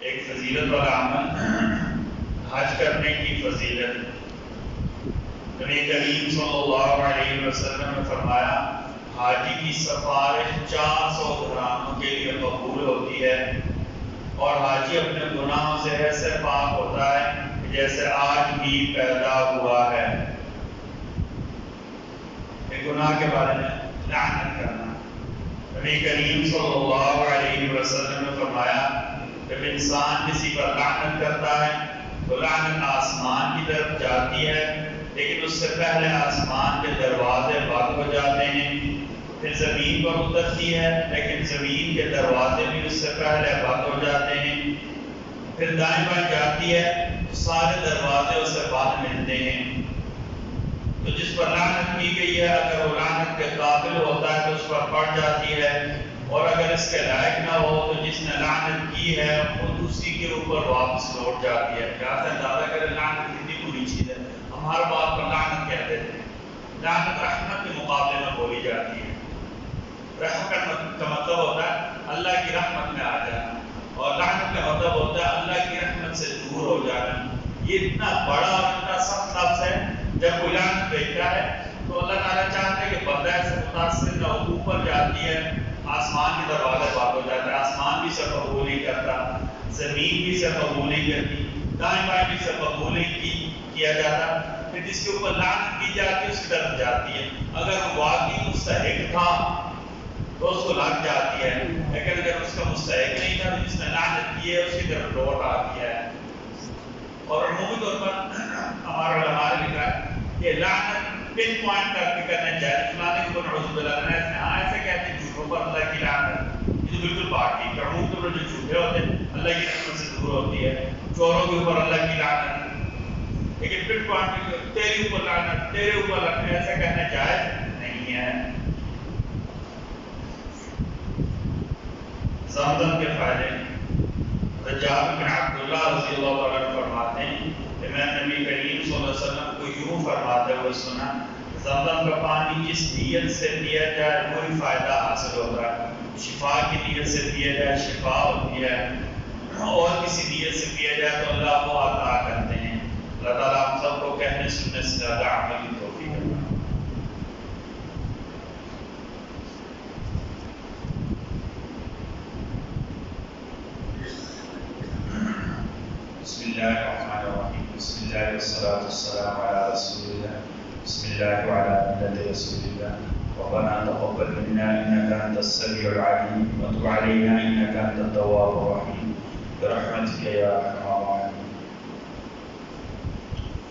ایک فضیلت والا عمل حج کرنے کی فضیلت. نبی کریم صلی اللہ علیہ وسلم نے فرمایا حاجی کی سفارش 400 گھرانوں کے لیے قبول ہوتی ہے اور حاجی اپنے گناہوں سے ایسے پاک ہوتا ہے جیسے آج ہی پیدا ہوا ہے. ایک گناہ کے بارے میں لعنت کرنا. نبی کریم صلی اللہ علیہ وسلم نے فرمایا جب انسان کسی پر لعنت کرتا ہے تو لعنت آسمان کی طرف جاتی ہے لیکن اس سے پہلے آسمان کے دروازے بند ہو جاتے ہیں. پھر زمین پر اترتی ہے لیکن زمین کے دروازے بھی اس سے پہلے بند ہو جاتے ہیں. پھر دائیں بائیں جاتی ہے تو سارے دروازے اسے بند ملتے ہیں. تو جس پر لعنت کی گئی ہے اگر وہ لعنت کے قابل ہوتا ہے تو اس پر پڑ جاتی ہے اور اگر اس کے لائق نہ ہو تو جس نے لعنت کی ہے خود اسی کے اوپر واپس لوٹ جاتی ہے. کیا سے اندازہ کرے لعنت کتنی بری چیز ہے. ہم ہر بات پر لعنت کہتے تھے. لعنت رحمت کے مقابلے میں بولی جاتی ہے. رحمت کا مطلب ہوتا ہے اللہ کی رحمت میں آ جانا اور لعنت کا مطلب ہوتا ہے اللہ کی رحمت سے دور ہو جانا. یہ اتنا بڑا اور اتنا سخت لفظ ہے. جب کوئی لعنت بھیجتا ہے تو اللہ تعالیٰ چاہتے ہیں کہ بندہ سے متاثر نہ ہو. اوپر جاتی ہے آسمان کے دروازے بند ہو جاتا ہے. آسمان بھی اسے قبول نہیں کرتا, زمین بھی اسے قبول نہیں کرتی, دائیں بائیں بھی اسے قبول نہیں کیا جاتا. پھر جس کے اوپر لعنت کی جاتی ہے اس کی طرف جاتی ہے. اگر وہ واقعی مستحق تھا تو اس کو لگ جاتی ہے لیکن اگر اس کا مستحق نہیں تھا تو جس نے لعنت کی ہے اس کی طرف لوٹ آتی ہے. اور عمومی طور پر ہمارا علماء نے لکھا ہے کہ لعنت پن پوائنٹ کر کے کرنا چاہیے. فلانے کو نعوذ باللہ نے ایسے کہتے ہیں جھوٹوں پر اللہ کی لعنت. یہ تو بالکل بات ٹھیک ہے. عمومی طور پر جو جھوٹے ہوتے ہیں اللہ کی رحمت سے دور ہوتی ہے. چوروں کے اوپر اللہ کی لعنت. لیکن پن پوائنٹ تیرے اوپر لعنت, تیرے اوپر لعنت ایسا کہنا جائز نہیں ہے. زمزم کے فائدے. جابر بن عبداللہ رضی اللہ عنہ فرماتے ہیں کہ میں نبی کریم صلی اللہ علیہ وسلم کو یوں فرماتے ہوئے سنا زمزم کا پانی جس نیت سے پیا جائے وہی فائدہ حاصل ہوتا ہے. شفا کی نیت سے پیا جائے شفا ہوتی ہے اور کسی نیت سے پیا جائے تو اللہ کو عطا کرتے ہیں. اللہ تعالیٰ ہم سب کو کہنے سننے سے زیادہ عمل کی توفیق عطا فرمائے. بسم اللہ الرحمن الرحیم. بسم اللہ والصلاة والسلام علی رسول اللہ. بسم اللہ وعلی ملت رسول اللہ. ربنا تقبل منا انك انت السميع العليم وتب علينا انك انت التواب الرحيم برحمتك يا ارحم الراحمين.